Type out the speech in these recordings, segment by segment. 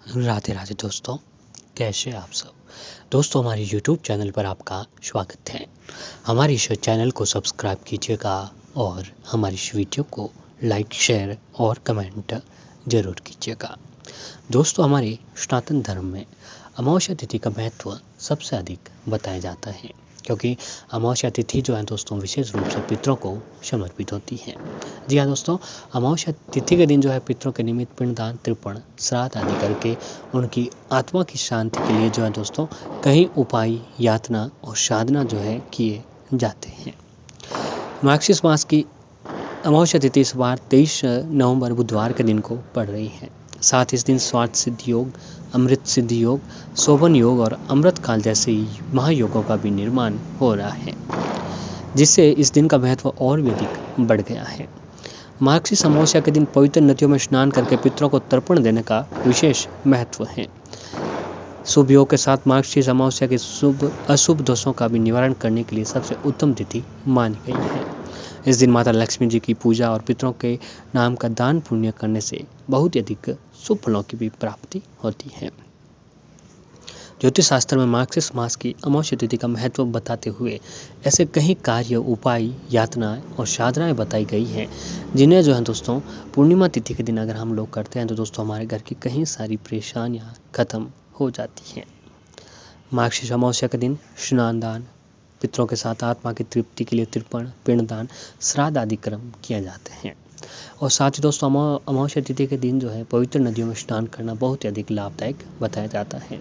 राधे राधे दोस्तों, कैसे आप सब। दोस्तों, हमारे YouTube चैनल पर आपका स्वागत है। हमारे इस चैनल को सब्सक्राइब कीजिएगा और हमारी इस वीडियो को लाइक, शेयर और कमेंट ज़रूर कीजिएगा। दोस्तों, हमारे सनातन धर्म में अमावस्या तिथि का महत्व सबसे अधिक बताया जाता है, क्योंकि अमावस्या तिथि जो है दोस्तों विशेष रूप से पितरों को समर्पित होती है। जी हाँ दोस्तों, अमावस्या तिथि के दिन जो है पितरों के निमित्त पिंडदान, तर्पण, श्राद्ध आदि करके उनकी आत्मा की शांति के लिए जो है दोस्तों कई उपाय, यातना और साधना जो है किए जाते हैं। मार्गशीर्ष मास की अमावस्या तिथि इस बार 23 नवंबर बुधवार के दिन को पड़ रही है। साथ इस दिन स्वार्थ सिद्धि योग, अमृत सिद्धि योग, शोभन योग और अमृत काल जैसे महायोगों का भी निर्माण हो रहा है, जिससे इस दिन का महत्व और भी अधिक बढ़ गया है। मार्गशीर्ष अमावस्या के दिन पवित्र नदियों में स्नान करके पितरों को तर्पण देने का विशेष महत्व है। शुभ योग के साथ मार्गशीर्ष अमावस्या के शुभ अशुभ दोषों का भी निवारण करने के लिए सबसे उत्तम तिथि मानी गई है। इस दिन माता लक्ष्मी जी की पूजा और पितरों के नाम का दान पुण्य करने से बहुत अधिक शुभ फलों की भी प्राप्ति होती है। ज्योतिष शास्त्र में मार्गशीर्ष मास की अमावस्या तिथि का महत्व बताते हुए ऐसे कई कार्य, उपाय, यातनाएं और साधनाएं बताई गई हैं, जिन्हें जो है दोस्तों पूर्णिमा तिथि के दिन अगर हम लोग करते हैं तो दोस्तों हमारे घर की कई सारी परेशानियां खत्म हो जाती हैं। मार्गशीर्ष अमावस्या के दिन स्नान दान, पितरों के साथ आत्मा की तृप्ति के लिए तर्पण, पिंडदान, श्राद्ध आदि कर्म किए जाते हैं। और साथ ही दोस्तों अमावस्या तिथि के दिन जो है पवित्र नदियों में स्नान करना बहुत ही अधिक लाभदायक बताया जाता है।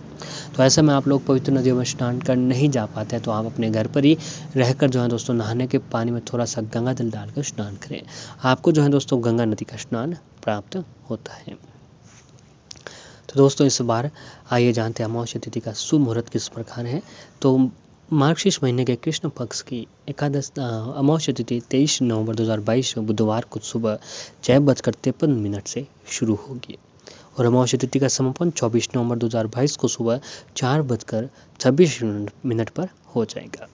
तो ऐसे में आप लोग पवित्र नदियों में स्नान कर नहीं जा पाते हैं तो आप अपने घर पर ही रहकर जो है दोस्तों नहाने के पानी में थोड़ा सा गंगा जल डालकर स्नान करें। आपको जो है दोस्तों गंगा नदी का स्नान प्राप्त होता है। तो दोस्तों इस बार आइए जानते हैं अमावस्या तिथि का शुभ मुहूर्त किस प्रकार है। तो मार्गशीर्ष महीने के कृष्ण पक्ष की एकादश अमावस्या तिथि 23 नवंबर 2022 बुधवार को सुबह 6:53 से शुरू होगी और अमावस्या तिथि का समापन 24 नवंबर 2022 को सुबह 4:26 पर हो जाएगा।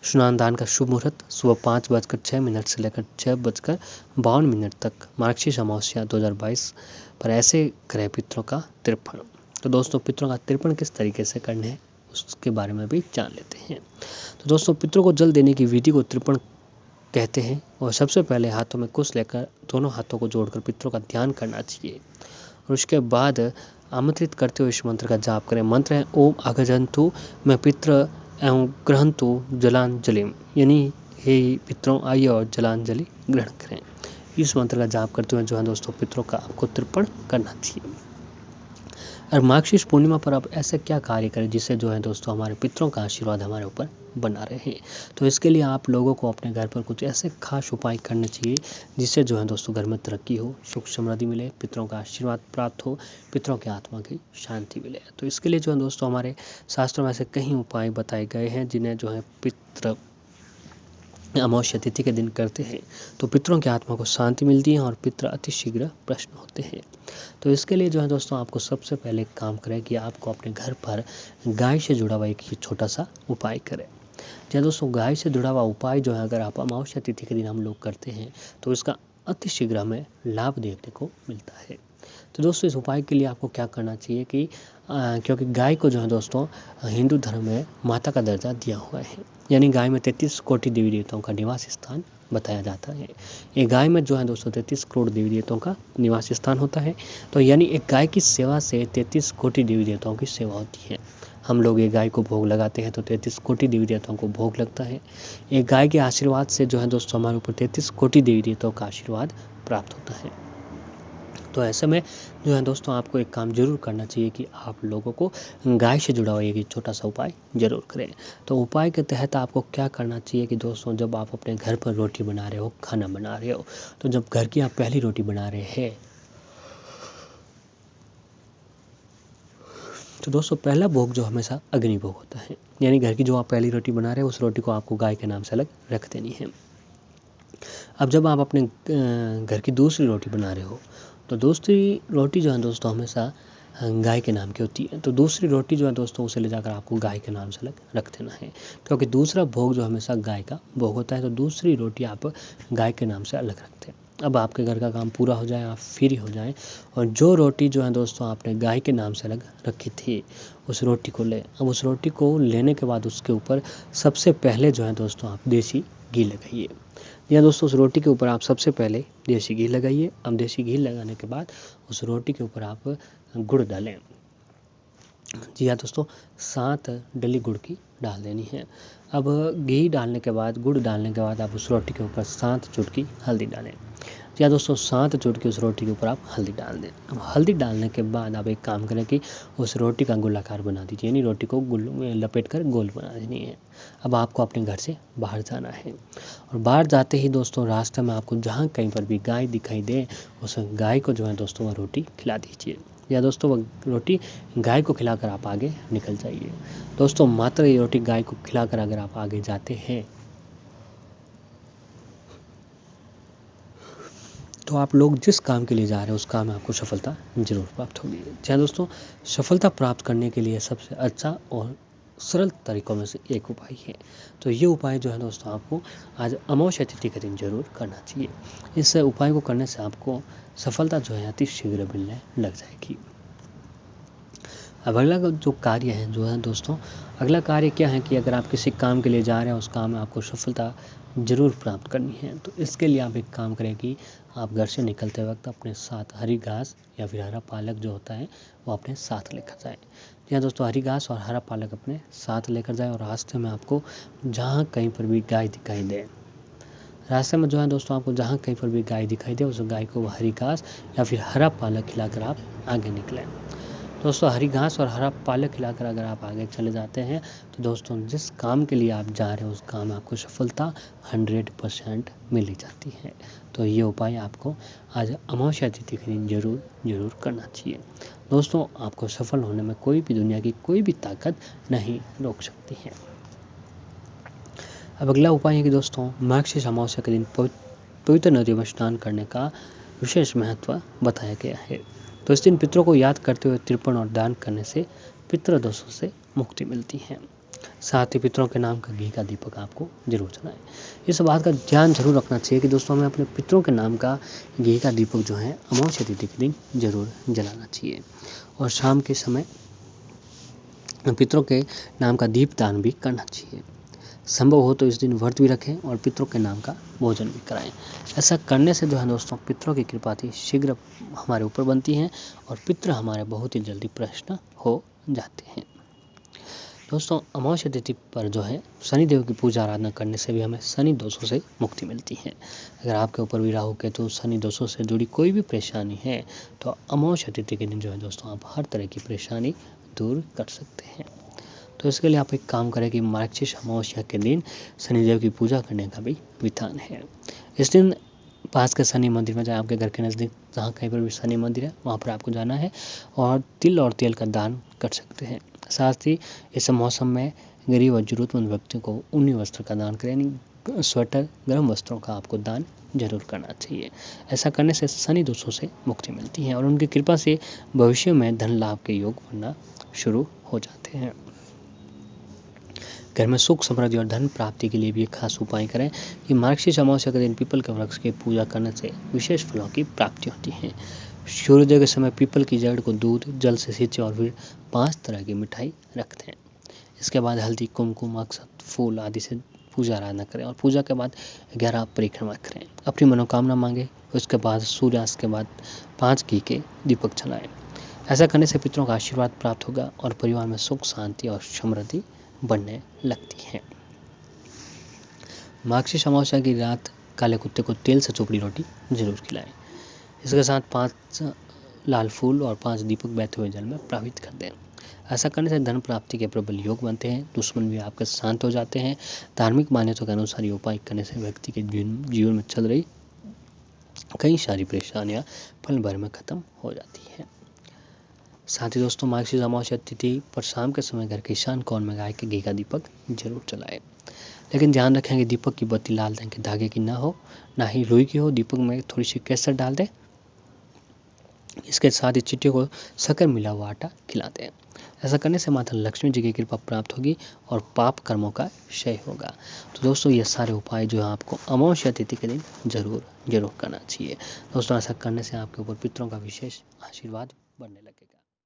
स्नान दान का शुभ मुहूर्त सुबह 5:06 से लेकर 6:52 तक मार्गशीर्ष अमावस्या 2022 पर ऐसे करें पितरों का तर्पण। तो दोस्तों पितरों का तर्पण किस तरीके से करने हैं उसके बारे में भी जान लेते हैं। तो दोस्तों पितरों को जल देने की विधि को तर्पण कहते हैं और सबसे पहले हाथों में कुश लेकर दोनों हाथों को जोड़कर पितरों का ध्यान करना चाहिए और उसके बाद आमंत्रित करते हुए इस मंत्र का जाप करें। मंत्र है ओम आगजंतु मैं पित्र एवं ग्रहंतु जलांजलिम, यानी हे पितरों आइए और जलांजलि ग्रहण करें। इस मंत्र का जाप करते हुए जो है दोस्तों पितरों का आपको तर्पण करना चाहिए। और मार्गशीर्ष पूर्णिमा पर आप ऐसे क्या कार्य करें जिससे जो है दोस्तों हमारे पितरों का आशीर्वाद हमारे ऊपर बना रहे। तो इसके लिए आप लोगों को अपने घर पर कुछ ऐसे खास उपाय करने चाहिए जिससे जो है दोस्तों घर में तरक्की हो, सुख समृद्धि मिले, पितरों का आशीर्वाद प्राप्त हो, पितरों की आत्मा की शांति मिले। तो इसके लिए जो है दोस्तों हमारे शास्त्रों में ऐसे कई उपाय बताए गए हैं जिन्हें जो है पितृ अमावस्या तिथि के दिन करते हैं तो पितरों की आत्मा को शांति मिलती है और पितृ अति शीघ्र प्रसन्न होते हैं। तो इसके लिए जो है दोस्तों आपको सबसे पहले काम करें कि आपको अपने घर पर गाय से जुड़ा हुआ एक छोटा सा उपाय करें। जी दोस्तों, गाय से जुड़ा हुआ उपाय जो है अगर आप अमावस्या तिथि के दिन हम लोग करते हैं तो इसका अति शीघ्र हमें लाभ देखने को मिलता है। तो दोस्तों इस उपाय के लिए आपको क्या करना चाहिए कि क्योंकि गाय को जो है दोस्तों हिंदू धर्म में माता का दर्जा दिया हुआ है, यानी गाय में 33 कोटि देवी देवताओं का निवास स्थान बताया जाता है। एक गाय में जो है दोस्तों 33 करोड़ देवी देवताओं का निवास स्थान होता है। तो यानी एक गाय की सेवा से 33 कोटि देवी देवताओं की सेवा होती है। हम लोग एक गाय को भोग लगाते हैं तो 33 कोटि देवी देवताओं को भोग लगता है। एक गाय के आशीर्वाद से जो है दोस्तों हमारे ऊपर 33 कोटि देवी देवताओं का आशीर्वाद प्राप्त होता है। तो ऐसे में जो है दोस्तों आपको एक काम जरूर करना चाहिए कि आप लोगों को गाय से जुड़ा हुआ एक छोटा सा उपाय जरूर करें। तो उपाय के तहत आपको क्या करना चाहिए कि दोस्तों जब आप अपने घर पर रोटी बना रहे हो, खाना बना रहे हो, तो जब घर की आप पहली रोटी बना रहे हैं तो दोस्तों पहला भोग जो हमेशा अग्नि भोग होता है, यानी घर की जो आप पहली रोटी बना रहे हो उस रोटी को आपको गाय के नाम से अलग रख देनी है। अब जब आप अपने घर की दूसरी रोटी बना रहे हो तो दूसरी रोटी जो है दोस्तों हमेशा गाय के नाम की होती है। तो दूसरी रोटी जो है दोस्तों उसे ले जाकर आपको गाय के नाम से अलग रख देना है, क्योंकि दूसरा भोग जो हमेशा गाय का भोग होता है। तो दूसरी रोटी आप गाय के नाम से अलग रखते हैं। अब आपके घर का काम पूरा हो जाए, आप फ्री हो जाएं और जो रोटी जो है दोस्तों आपने गाय के नाम से रखी थी उस रोटी को लें। अब उस रोटी को लेने के बाद उसके ऊपर सबसे पहले जो है दोस्तों आप देसी घी लगाइए। या दोस्तों उस रोटी के ऊपर आप सबसे पहले देसी घी लगाइए। अब देसी घी लगाने के बाद उस रोटी के ऊपर आप गुड़ डालें। जी हाँ दोस्तों, 7 डली गुड़ की डाल देनी है। अब घी डालने के बाद, गुड़ डालने के बाद आप उस रोटी के ऊपर 7 चुटकी हल्दी डालें। जी हाँ दोस्तों, 7 चुटकी उस रोटी के ऊपर आप हल्दी डाल दें। अब हल्दी डालने के बाद आप एक काम करें कि उस रोटी का गोलाकार बना दीजिए, यानी रोटी को गोल में लपेट कर गोल बना देनी है। अब आपको अपने घर से बाहर जाना है और बाहर जाते ही दोस्तों रास्ते में आपको जहाँ कहीं पर भी गाय दिखाई दे उस गाय को जो है दोस्तों वह रोटी खिला दीजिए। या दोस्तों वह रोटी गाय को खिलाकर आप आगे निकल जाइए। दोस्तों मात्र ये रोटी गाय को खिलाकर अगर आप आगे जाते हैं तो आप लोग जिस काम के लिए जा रहे हैं उस काम में आपको सफलता जरूर प्राप्त होगी। जी दोस्तों, सफलता प्राप्त करने के लिए सबसे अच्छा और सरल तरीकों में से एक उपाय है। तो ये उपाय जो है दोस्तों आपको आज अमावस्या तिथि के दिन जरूर करना चाहिए। इस उपाय को करने से आपको सफलता जो है अति शीघ्र मिलने लग जाएगी। अब अगला जो कार्य है जो है दोस्तों, अगला कार्य क्या है कि अगर आप किसी काम के लिए जा रहे हैं उस काम में आपको सफलता जरूर प्राप्त करनी है। तो इसके लिए आप एक काम करें कि आप घर से निकलते वक्त अपने साथ हरी घास या फिर हरा पालक जो होता है वो अपने साथ लेकर जाएं। या दोस्तों हरी घास और हरा पालक अपने साथ लेकर जाएं और रास्ते में आपको जहाँ कहीं पर भी गाय दिखाई दे, रास्ते में जो है दोस्तों आपको जहाँ कहीं पर भी गाय दिखाई दे उस गाय को हरी घास या फिर हरा पालक खिलाकर आप आगे निकलें। दोस्तों हरी घास और हरा पालक खिलाकर अगर आप आगे चले जाते हैं तो दोस्तों जिस काम के लिए आप जा रहे हैं उस काम में आपको सफलता 100% मिल ही जाती है। तो ये उपाय आपको आज अमावस्या तिथि के दिन जरूर करना चाहिए। दोस्तों आपको सफल होने में कोई भी दुनिया की कोई भी ताकत नहीं रोक सकती है। अब अगला उपाय है कि दोस्तों मार्गशीर्ष अमावस्या के दिन पवित्र नदियों में स्नान करने का विशेष महत्व बताया गया है। तो इस दिन पितरों को याद करते हुए तर्पण और दान करने से पितृदोषों से मुक्ति मिलती है। साथ ही पितरों के नाम का घी का दीपक आपको जरूर जलाएं। इस बात का ध्यान जरूर रखना चाहिए कि दोस्तों हमें अपने पितरों के नाम का घी का दीपक जो है अमावस्या तिथि के दिन जरूर जलाना चाहिए और शाम के समय पितरों के नाम का दीपदान भी करना चाहिए। संभव हो तो इस दिन व्रत भी रखें और पितरों के नाम का भोजन भी कराएं। ऐसा करने से जो है दोस्तों पितरों की कृपा अति शीघ्र हमारे ऊपर बनती है और पितर हमारे बहुत ही जल्दी प्रसन्न हो जाते हैं। दोस्तों अमावस्या तिथि पर जो है शनिदेव की पूजा आराधना करने से भी हमें शनि दोषों से मुक्ति मिलती है। अगर आपके ऊपर भी राहु केतु शनि दोषों से जुड़ी कोई भी परेशानी है तो अमावस्या तिथि के दिन जो है दोस्तों आप हर तरह की परेशानी दूर कर सकते हैं। तो इसके लिए आप एक काम करें कि मार्गशीर्ष अमावस्या के दिन शनिदेव की पूजा करने का भी विधान है। इस दिन पास के शनि मंदिर में जाए, आपके घर के नज़दीक जहाँ कहीं पर भी शनि मंदिर है वहाँ पर आपको जाना है और तिल और तेल का दान कर सकते हैं। साथ ही इस मौसम में गरीब और जरूरतमंद व्यक्तियों को ऊनी वस्त्र का दान करें, यानी स्वेटर गर्म वस्त्रों का आपको दान जरूर करना चाहिए। ऐसा करने से शनि दोषों से मुक्ति मिलती है और उनकी कृपा से भविष्य में धन लाभ के योग बनना शुरू हो जाते हैं। घर में सुख समृद्धि और धन प्राप्ति के लिए भी एक खास उपाय करें कि मार्गशीर्ष अमावस्या के दिन पीपल के वृक्ष की पूजा करने से विशेष फलों की प्राप्ति होती है। सूर्योदय के समय पीपल की जड़ को दूध जल से सींचे और फिर 5 तरह की मिठाई रखते हैं। इसके बाद हल्दी कुमकुम अक्षत फूल आदि से पूजा आराधना करें और पूजा के बाद 11 परिक्रमा करें, अपनी मनोकामना मांगे। उसके बाद सूर्यास्त के बाद 5 घी के दीपक जलाएं। ऐसा करने से पितरों का आशीर्वाद प्राप्त होगा और परिवार में सुख शांति और समृद्धि बढ़ने लगती है। मार्गशीर्ष अमावस्या की रात काले कुत्ते को तेल से चोपड़ी रोटी जरूर खिलाएं। इसके साथ 5 लाल फूल और 5 दीपक बहते हुए जल में प्रवाहित कर दें। ऐसा करने से धन प्राप्ति के प्रबल योग बनते हैं, दुश्मन भी आपके शांत हो जाते हैं। धार्मिक मान्यताओं के अनुसार ये उपाय करने से व्यक्ति के जीवन में चल रही कई सारी परेशानियां पल भर में खत्म हो जाती है। साथ ही दोस्तों मार्गशीर्ष अमावस्या तिथि पर शाम के समय घर के ईशान कोण में गाय के घी का दीपक जरूर जलाएं। लेकिन ध्यान रखें कि दीपक की बत्ती लाल रंग के धागे की ना हो, ना ही रुई की हो। दीपक में थोड़ी सी केसर डाल दें। इसके साथ ही चिट्टियों को शक्कर मिला हुआ आटा खिला दें। ऐसा करने से माता लक्ष्मी जी की कृपा प्राप्त होगी और पाप कर्मों का क्षय होगा। तो दोस्तों ये सारे उपाय जो है आपको अमावस्या तिथि के दिन जरूर करना चाहिए। दोस्तों ऐसा करने से आपके ऊपर पितरों का विशेष आशीर्वाद बढ़ने लगेगा।